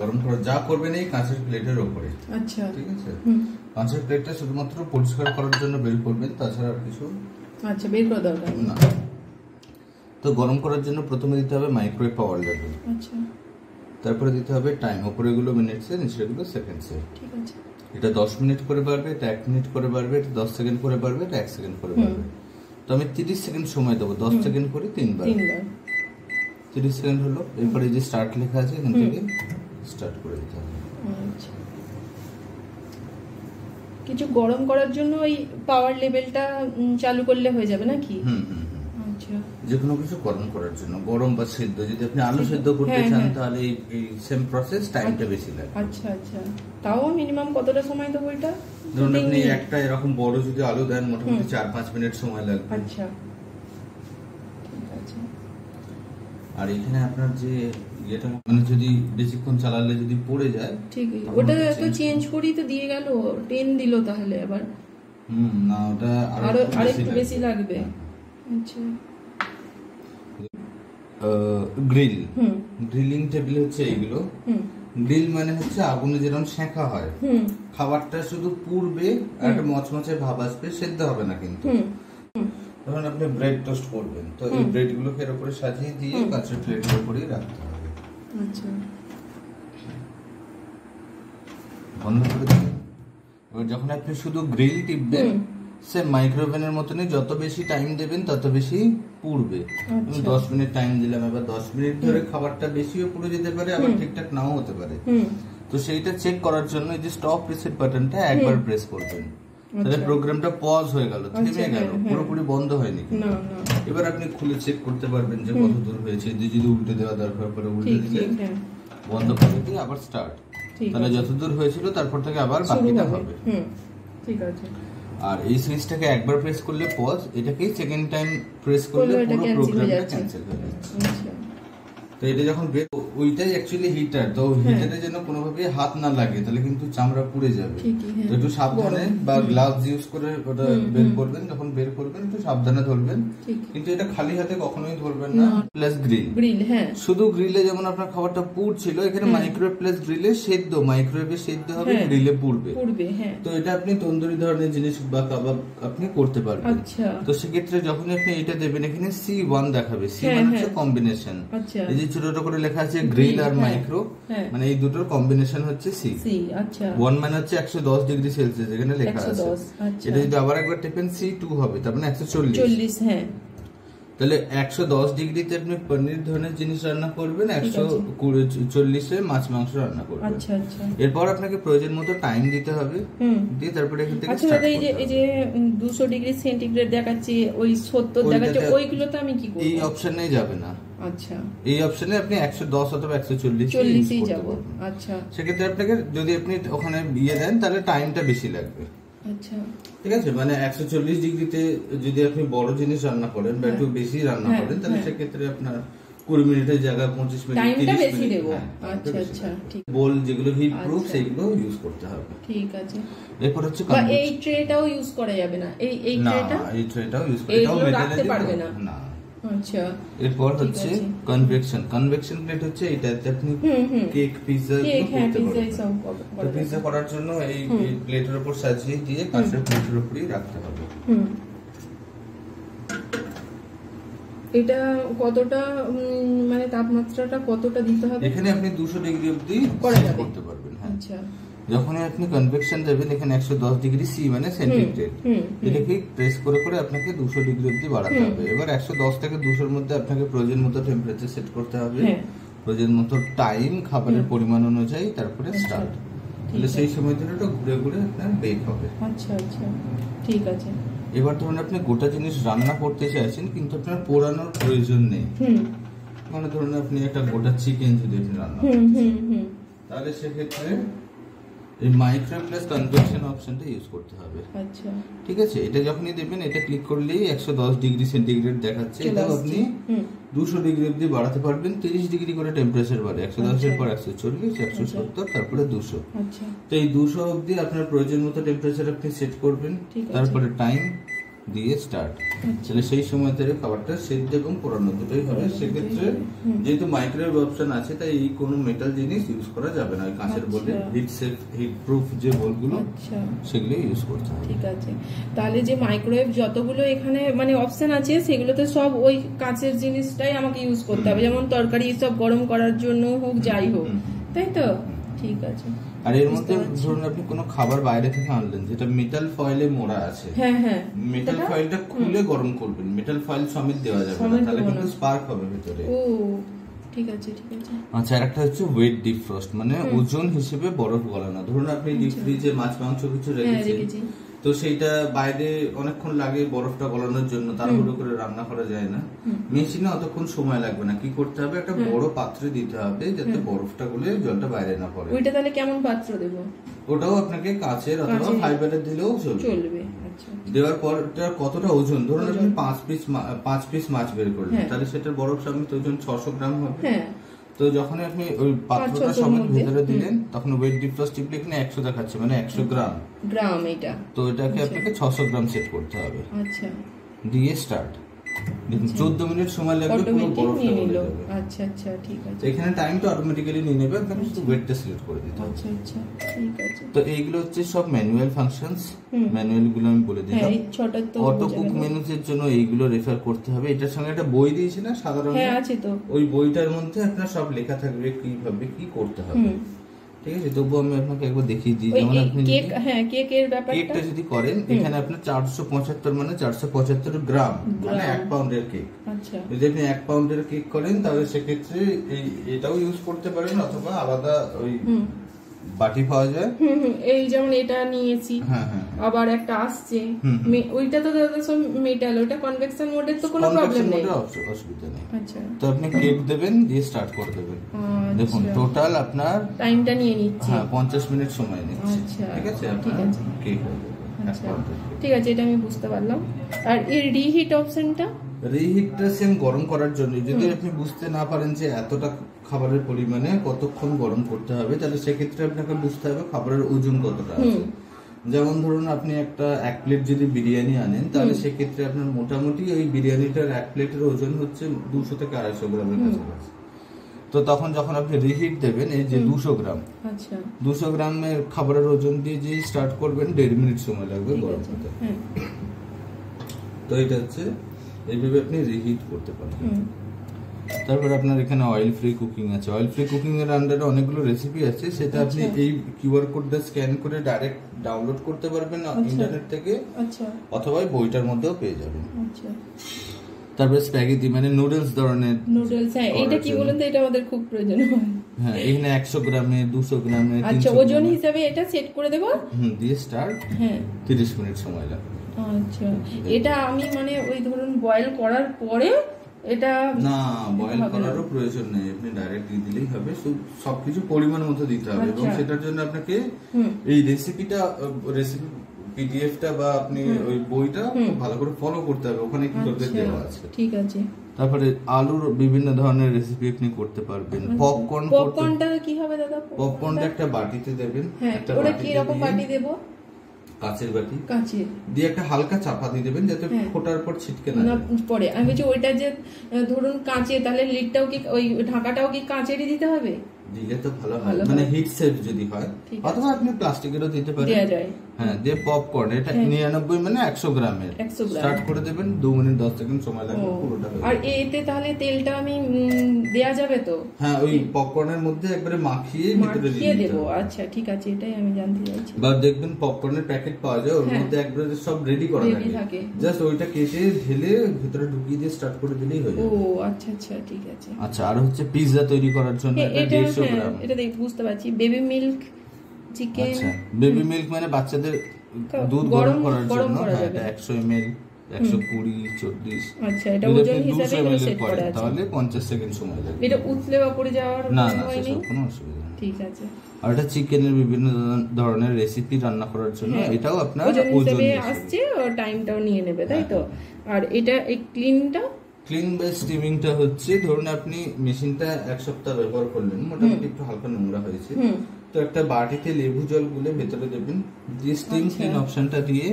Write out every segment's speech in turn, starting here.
গরম করা যা করবেন এই কাঁচের প্লেটের উপরে। আচ্ছা, ঠিক আছে। কাঁচের প্লেটটা শুধুমাত্র পরিষ্কার করার জন্য বের করবেন, তাছাড়া আর কিছু আচ্ছা বের করা দরকার না। তো গরম করার জন্য প্রথমে দিতে হবে মাইক্রোওয়েভ পাওয়ার লেভেল। আচ্ছা, তারপরে দিতে হবে টাইম, উপরে গুলো মিনিটসে, নিচেগুলো সেকেন্ডসে। ঠিক আছে। এটা 10 মিনিট করে বাড়বে, এটা 1 মিনিট করে বাড়বে, এটা 10 সেকেন্ড করে বাড়বে, এটা 1 সেকেন্ড করে বাড়বে। তো আমি 30 সেকেন্ড সময় দেবো, 10 সেকেন্ড করে 3 বার। 30 সেকেন্ড হলো, এরপরে যে স্টার্ট লেখা আছে এখান থেকে স্টার্ট করে দিতে হবে। আচ্ছা, কিছু গরম করার জন্য ওই পাওয়ার লেভেলটা চালু করলে হয়ে যাবে নাকি? আচ্ছা, যে কোনো কিছু গরম করার জন্য, গরম বা সিদ্ধ, যদি আপনি আলু সিদ্ধ করতে চান তাহলে এই সেম প্রসেস, টাইমটা বেশি লাগে। আচ্ছা আচ্ছা, তাও মিনিমাম কতটা সময় দেবো এটা? ধরুন আপনি একটা এরকম বড় যদি আলু দেন, মোটামুটি 4-5 মিনিট সময় লাগবে। আচ্ছা, ঠিক আছে। আর এখানে আপনার যে এটা মানে যদি বেশিক্ষণ চালালে যদি পড়ে যায়, ঠিক, ওটা তো চেঞ্জ করি তো দিয়ে গেল, 10 দিল তাহলে আবার। না, ওটা আরেকটু বেশি লাগবে। আচ্ছা, গ্রিল, গ্রিলিং টেবিল হচ্ছে এইগুলো। গ্রিল মানে হচ্ছে আগুনে যেরকম সেঁকা হয়, খাবারটা শুধু পুড়বে আর একটা মচমচে ভাব আসবে, সেদ্ধ হবে না কিন্তু। তখন আপনি ব্রেড টোস্ট করবেন, তো এই ব্রেড গুলোকে এর উপরে সাজিয়ে দিয়ে কাঁচের প্লেটের উপরেই রাখতে হবে। আচ্ছা, বন্ধ করে দিবেন। এবার যখন আপনি শুধু গ্রিল টিপবেন, সে মাইক্রোওভেনের মতনই যত বেশি টাইম দেবেন তত বেশি পুড়বে। 10 মিনিট টাইম দিলাম, এবার 10 মিনিট ধরে খাবারটা বেশিও পুড়ে যেতে পারে, আবার ঠিকঠাক নাও হতে পারে। তো সেইটা চেক করার জন্য এই যে স্টপ রিসেট বাটনটা একবার প্রেস করবেন, তাহলে প্রোগ্রামটা পজ হয়ে গেল, থেমে গেল, পুরোপুরি বন্ধ হয়নি। এবার আপনি খুলে চেক করতে পারবেন যে কত দূর হয়েছে। যদি উল্টে দেওয়া দরকার পড়ে উল্টে দিলে, বন্ধ করে দিয়ে আবার স্টার্ট, তাহলে যতদূর হয়েছিল তারপর থেকে আবার বাকিটা হবে। ঠিক আছে। আর এই সুইচটাকে একবার প্রেস করলে পজ, এটাকেই সেকেন্ড টাইম প্রেস করলে পুরো প্রোগ্রামটা ক্যান্সেল হয়ে যাচ্ছে। তো এটা যখন ওইটাই অ্যাকচুয়ালি হিটার, তো হিটারে যেন কোনোভাবে হাত না লাগে, তাহলে কিন্তু চামড়া পুড়ে যাবে। তো একটু সাবধানে বা গ্লাভস ইউজ করে ওটা বের করবেন, যখন বের করবেন একটু সাবধানে ধরবেন, কিন্তু এটা খালি হাতে কখনোই ধরবেন না। প্লাস গ্রিল, শুধু গ্রিলে যেমন আপনার খাবারটা পুড়ছিল, এখানে মাইক্রোওয়েভ প্লাস গ্রিলে সেদ্ধ, মাইক্রোওয়েভে সেদ্ধ হবে, গ্রিলে পুড়বে। তো এটা আপনি তন্দুরি ধরনের জিনিস বা কাবাব আপনি করতে পারবেন। তো সেক্ষেত্রে যখন আপনি এটা দেবেন, এখানে C1 দেখাবে, সি মানে হচ্ছে কম্বিনেশন। এই যে ছোট ছোট করে লেখা আছে গ্রিল আর মাইক্রো, মানে এই দুটোর কম্বিনেশন হচ্ছে সি। 1 মানে হচ্ছে 110 ডিগ্রি সেলসিয়াস, এখানে লেখা আছে। এটা যদি আবার একবার টিপেন C2 হবে, তার মানে 140। তাহলে 110 ডিগ্রিতে আপনি পনির ধরনের জিনিস রান্না করবেন, 140-এ মাছ মাংস রান্না করবেন। এরপর আপনাকে প্রয়োজন মতো টাইম দিতে হবে, দিয়ে তারপরে এখান থেকে স্টার্ট করতে হবে। এই যে 200 ডিগ্রি সেন্টিগ্রেড দেখাচ্ছে, ওই 70 দেখাচ্ছে, ওইগুলোতে আমি কি করব? এই অপশনে যাবে না। আচ্ছা, এই অপশনে আপনি 110 অথবা 140 40 যাব। আচ্ছা, সেক্ষেত্রে আপনাকে যদি আপনি ওখানে ইয়ে দেন তাহলে টাইমটা বেশি লাগবে। আচ্ছা, ঠিক আছে। মানে 140 ডিগ্রিতে যদি আপনি বড় জিনিস রান্না করেন বা একটু বেশি রান্না করেন, তাহলে সেক্ষেত্রে আপনার 20 মিনিটের জায়গায় 25 মিনিট, 30 মিনিট। আচ্ছা আচ্ছা, ঠিক। বোল যেগুলো হিট প্রুফ, সেগুলো ইউজ করতে হবে। ঠিক আছে। এরপর হচ্ছে এই ট্রেটাও ইউজ করা যাবে না? এই ট্রেটা, এই ট্রেটাও ইউজ করা যাবে না, রাখতে পারবে না। না। আচ্ছা, এরপর হচ্ছে কনভেকশন প্লেট, হচ্ছে এইটাতে আপনি কেক, পিৎজা করতে পারবেন। পিৎজা করার জন্য এই প্লেটের উপর সাজিয়ে দিয়ে কাঁচের প্লেটের উপরই রাখতে হবে। এটা কতটা মানে তাপমাত্রাটা কতটা দিতে হবে? এখানে আপনি 200 ডিগ্রি অবধি করতে পারবেন। আচ্ছা, যখন আপনি কনভেকশন দেবেন, এখানে 110 ডিগ্রি সি মানে সেন্টিগ্রেড, এটাকে প্রেস করে করে আপনাকে 200 ডিগ্রি অবধি বাড়াতে হবে। এবার 110 থেকে 200-এর মধ্যে আপনাকে প্রয়োজন মতো টেম্পারেচার সেট করতে হবে, প্রয়োজন মতো টাইম, খাবারের পরিমাণ অনুযায়ী, তারপরে স্টার্ট। তাহলে সেই সময় ধরে ওটা ঘুরে ঘুরে আপনার বেক হবে। আচ্ছা আচ্ছা, ঠিক আছে। এবার ধরুন আপনি গোটা জিনিস রান্না করতে চাইছেন, কিন্তু আপনার পোড়ানোর প্রয়োজন নেই। মানে ধরুন আপনি একটা গোটা চিকেন যদি আপনি রান্না করছেন, তাহলে সেক্ষেত্রে এই মাইক্রোওয়েভ প্লাস কনভেকশন অপশনটা ইউজ করতে হবে। আচ্ছা, ঠিক আছে। এটা যখনই দেবেন, এটা ক্লিক করলেই 110 ডিগ্রি সেন্টিগ্রেড দেখাচ্ছে। এটাও আপনি 200 ডিগ্রি অবধি বাড়াতে পারবেন, 30 ডিগ্রি করে টেম্পারেচার বাড়ে। 110 এর পর 140, 170, তারপরে 200। তো এই 200 অবধি আপনার প্রয়োজন মতো টেম্পারেচার আপনি সেট করবেন, তারপরে টাইম, দিয়ে স্টার্ট। তাহলে সেই সময় ধরে খাবারটা সেদ্ধ এবং পোড়ানো দুটোই হবে। সেক্ষেত্রে যেহেতু মাইক্রোওয়েভ অপশন আছে, তাই এই কোনো মেটাল জিনিস ইউজ করা যাবে না। কাঁচের বোলে হিট সেফ, হিট প্রুফ যে বোলগুলো সেগুলো ইউজ করতে হবে। ঠিক আছে, তাহলে যে মাইক্রোওয়েভ যতগুলো এখানে মানে অপশন আছে সেগুলোতে সব ওই কাঁচের জিনিসটাই আমাকে ইউজ করতে হবে, যেমন তরকারি সব গরম করার জন্য হোক যাই হোক, তাই তো? ঠিক আছে। আর এর মধ্যে ধরুন আপনি কোনো খাবার বাইরে থেকে আনলেন যেটা মেটাল ফয়েলে মোড়া আছে, মেটাল ফয়েলটা খুলে গরম করবেন, মেটাল ফয়েল সমেত দেওয়া যাবে না, তাহলে কিন্তু স্পার্ক হবে ভিতরে। ও ঠিক আছে, ঠিক আছে। আচ্ছা, আরেকটা হচ্ছে ওয়েট ডিফ্রস্ট, মানে ওজন হিসেবে বরফ গলানো। ধরুন আপনি ডিপ ফ্রিজে মাছ মাংস কিছু রেখেছেন, তো সেইটা বাইরে অনেকক্ষণ লাগে বরফটা গলানোর জন্য, তাড়াহুড়ো করে রান্না করা যায় না। মেশিনে অতক্ষণ সময় লাগবে না, কি করতে হবে, একটা বড় পাত্রে দিতে হবে যাতে বরফটা গলে জলটা বাইরে না পড়ে। ওইটা তাহলে কেমন পাত্র দেব? ওটাও আপনাকে কাচের অথবা ফাইবারের দিলেও চলবে। আচ্ছা, দেওয়ার পর এটা কতটা ওজন, ধরুন আপনি 5 পিস মাছ বের করলেন, তাহলে সেটার বরফ সমেত ওজন 600 গ্রাম হবে। তো যখন আপনি ওই পাত্রটা সমেত ভেতরে দিলেন, তখন ওয়েট ডিফ্রস্ট টিপলে এখানে 100 দেখাচ্ছে, মানে 100 গ্রাম। এটা তো এটাকে আপনাকে 600 গ্রাম সেট করতে হবে। আচ্ছা, দিয়ে স্টার্ট। দেখুন 14 মিনিট সময় লাগবে পুরো বরফটা গলে যাবে। আচ্ছা আচ্ছা, ঠিক আছে। এখানে টাইমটা অটোমেটিক্যালি নিয়ে নেবে, আপনি শুধু ওয়েটটা সিলেক্ট করে দিতে হবে। আচ্ছা আচ্ছা, ঠিক আছে। তো এইগুলো হচ্ছে সব ম্যানুয়াল ফাংশনস, ম্যানুয়াল গুলো আমি বলে দিলাম। অটো কুক মেনুস এর জন্য এইগুলো রেফার করতে হবে। এটার সঙ্গে একটা বই দিয়েছি না সাধারণ, হ্যাঁ আছে তো, ওই বইটার মধ্যে আপনার সব লেখা থাকবে কিভাবে কি করতে হবে। ঠিক আছে, তবু আমি আপনাকে একবার দেখিয়ে দিই। যেমন আপনি কেকটা যদি করেন, এখানে আপনার 475 মানে 475 গ্রাম, মানে 1 পাউন্ডের কেক। আচ্ছা, যদি আপনি 1 পাউন্ডের কেক করেন তাহলে সেক্ষেত্রে এটাও ইউজ করতে পারেন, অথবা আলাদা ওই বাটি পাওয়া যায়। এই যেমন এটা নিয়েছি, আবার একটা আসছে, ওইটা তো দাদা সব মেটাল, ওটা কনভেকশন মোডের তো কোনো প্রবলেম নেই, অসুবিধা নেই। আচ্ছা, তো আপনি কেক দেবেন, দিয়ে স্টার্ট করে দেবেন। দেখুন টোটাল আপনার টাইমটা নিয়ে নিচ্ছে, 50 মিনিট সময় নিচ্ছে। ঠিক আছে, আপনার কেক হয়ে যাবে। ঠিক আছে, এটা আমি বুঝতে পারলাম। আর এর রিহিট অপশনটা, রিহিটটা সেম গরম করার জন্য। যদি আপনি বুঝতে না পারেন যে এতটা খাবারের পরিমাণে কতক্ষণ গরম করতে হবে, তাহলে সেক্ষেত্রে আপনাকে বুঝতে হবে খাবারের ওজন কতটা আছে। যেমন ধরুন আপনি একটা 1 প্লেট যদি বিরিয়ানি আনেন, তাহলে সেক্ষেত্রে আপনার মোটামুটি ওই বিরিয়ানিটার 1 প্লেটের ওজন হচ্ছে 200 থেকে 250 গ্রামের কাছাকাছি। তো তখন যখন আপনি রিহিট দেবেন, এই যে 200 গ্রাম, আচ্ছা 200 গ্রামের খাবারের ওজন দিয়ে যে স্টার্ট করবেন, 1.5 মিনিট সময় লাগবে গরম হতে। তো এটা হচ্ছে এইভাবে আপনি রিহিট করতে পারেন। তারপর আপনার এখানে অয়েল ফ্রি কুকিং আছে। অয়েল ফ্রি কুকিং এর আন্ডারে অনেকগুলো রেসিপি আছে, সেটা আপনি এই কিউআর কোডটা স্ক্যান করে ডাইরেক্ট ডাউনলোড করতে পারবেন ইন্টারনেট থেকে, অথবা বইটার মধ্যেও পেয়ে যাবেন। তারপরে স্প্যাগেটি মানে নুডলস ধরনের নুডলস, হ্যাঁ এটা কি বলেন তো, এটা আমাদের খুব প্রয়োজন হয়। হ্যাঁ, এখানে 100 গ্রামে 200 গ্রামে, আচ্ছা ওজন হিসাবে এটা সেট করে দেব। দিয়ে স্টার্ট। হ্যাঁ, 30 মিনিট সময় লাগবে। আচ্ছা, এটা আমি মানে ওই ধরুন বয়েল করার পরে এটা না, বয়েল করারও প্রয়োজন নেই, আপনি ডাইরেক্ট দিয়ে দিলেই হবে। সবকিছু পরিমাণ মতো দিতে হবে, এবং সেটার জন্য আপনাকে এই রেসিপি পিডিএফটা বা আপনি ওই বইটা ভালো করে ফলো করতে হবে, ওখানে কি করতে দেওয়া আছে। ঠিক আছে। তারপরে আলুর বিভিন্ন ধরনের রেসিপি আপনি করতে পারবেন। পপকর্নটা কি হবে দাদা? পপকর্নটা একটা বাটিতে দেবেন। একটা ওটা কি রকম বাটি দেব? কাচের বাটি, কাচের দিয়ে একটা হালকা চাপা দিয়ে দেবেন যাতে ফোটার পর ছিটকে না পড়ে। আমি বলছি ওইটা যে ধরুন কাঁচে, তাহলে লিডটাও কি ওই ঢাকাটাও কি কাঁচেরই দিতে হবে? দিলে তো ভালো হয়, মানে হিট সেফ যদি হয়, অথবা আপনি প্লাস্টিকেরও দিতে পারেন। হ্যাঁ, দিয়ে পপকর্ন এটা 99 মানে 100 গ্রামের স্টার্ট করে দেবেন। 2 মিনিট 10 সেকেন্ড সময় লাগবে পুরোটা হয়ে যাবে। আর এতে তাহলে তেলটা আমি দেয়া যাবে তো? হ্যাঁ, ওই পপকর্নের মধ্যে একবারে মাখিয়ে ভিতরে দিয়ে দেব। আচ্ছা, ঠিক আছে, এটাই আমি জানতে চাইছি। বা দেখবেন পপকর্নের প্যাকেট পাওয়া যায়, ওর মধ্যে একবারে সব রেডি করা থাকে, জাস্ট ওইটা কেটে ঢেলে ভিতরে ঢুকিয়ে দিয়ে স্টার্ট করে দিলেই হয়ে যাবে। ও আচ্ছা আচ্ছা, ঠিক আছে। আচ্ছা, আর হচ্ছে পিৎজা তৈরি করার জন্য এটা 150 গ্রাম। এটা দেখ বুঝতে পারছি। Baby milk chicken. আচ্ছা, বেবি মিল্ক মানে বাচ্চাদের দুধ গরম করার জন্য, এটা 100 ml 120 40। আচ্ছা, এটা ওজন হিসাবে সেট করা আছে, তাহলে 50 সেকেন্ড সময় লাগবে। এটা উতলে বা পড়ে যাওয়ার ভয় নেই, কোনো অসুবিধা নেই। ঠিক আছে। আর এটা চিকেনের বিভিন্ন ধরনের রেসিপি রান্না করার জন্য, এটাও আপনার ওজন হিসাবে আসছে, আর টাইমটাও নিয়ে নেবে, তাই তো? আর এটা এই ক্লিন বা স্টিমিংটা হচ্ছে, ধরুন আপনি মেশিনটা 1 সপ্তাহ ব্যবহার করলেন, মোটামুটি একটু হালকা নোংরা হয়েছে, তো একটা বাটিতে লেবু জল গুলে ভেতরে দেবেন, দিয়ে স্টিম ক্লিন অপশনটা দিয়ে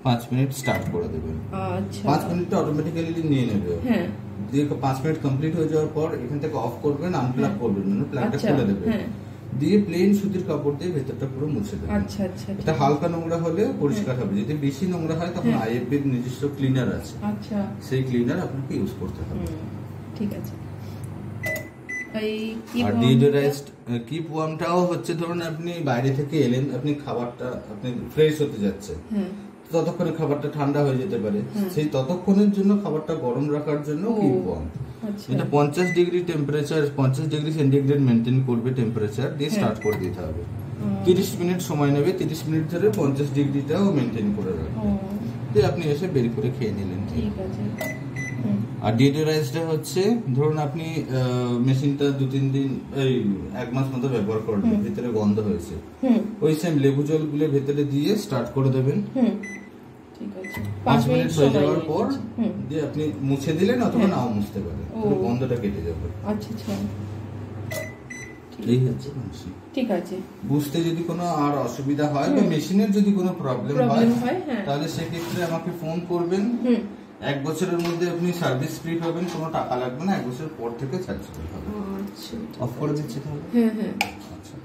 5 মিনিট স্টার্ট করে দেবেন। আচ্ছা 5 মিনিটটা অটোমেটিক্যালি নিয়ে নেবে। হ্যাঁ দিয়ে 5 মিনিট কমপ্লিট হয়ে যাওয়ার পর এখান থেকে অফ করবেন, আনপ্লাগ করবেন, মানে প্লাগটা খুলে দেবেন। দিয়ে প্লেন সুতির কাপড় দিয়ে ভেতরটা পুরো মুছে দেবেন। আচ্ছা আচ্ছা এটা হালকা নোংরা হলে পরিষ্কার হবে, যদি বেশি নোংরা হয় তখন আইএফবি এর নিজস্ব ক্লিনার আছে, আচ্ছা সেই ক্লিনার আপনাকে ইউজ করতে হবে। ঠিক আছে। এই আর ডিওডোরাইজড কিপ ওয়ার্মটাও হচ্ছে ধরুন আপনি বাইরে থেকে এলেন, আপনি খাবারটা আপনি ফ্রেশ হতে যাচ্ছে, ততক্ষণে খাবারটা ঠান্ডা হয়ে যেতে পারে, সেই ততক্ষণের জন্য খাবারটা গরম রাখার জন্য কিপ ওয়ার্ম। এটা 50 degree temperature, 50 degree centigrade maintain করবে টেম্পারেচার, দিয়ে স্টার্ট করে দিতে হবে। 30 মিনিট সময় নেবে, 30 মিনিট ধরে 50 ডিগ্রিটাও মেনটেন করে রাখবে, দিয়ে আপনি এসে বের করে খেয়ে নিলেন। ঠিক আছে। আর ডিওডোরাইজটা হচ্ছে ধরুন আপনি মেশিনটা 2-3 দিন এই 1 মাস মতো ব্যবহার করলেন, ভিতরে গন্ধ হয়েছে, ওই সেম লেবু জল গুলো ভেতরে দিয়ে স্টার্ট করে দেবেন। ঠিক আছে। 5 মিনিট হয়ে যাওয়ার পর দিয়ে আপনি মুছে দিলেন, অথবা নাও মুছতে পারেন, পুরো গন্ধটা কেটে যাবে। আচ্ছা আচ্ছা এই হচ্ছে মেশিন। ঠিক আছে। বুঝতে যদি কোনো আর অসুবিধা হয় বা মেশিনের যদি কোনো প্রবলেম হয় তাহলে সেক্ষেত্রে আমাকে ফোন করবেন। 1 বছরের মধ্যে আপনি সার্ভিস ফ্রি পাবেন, কোনো টাকা লাগবে না, 1 বছর পর থেকে চার্জ করতে হবে। আচ্ছা অফ করে দিচ্ছি তাহলে। হ্যাঁ হ্যাঁ আচ্ছা।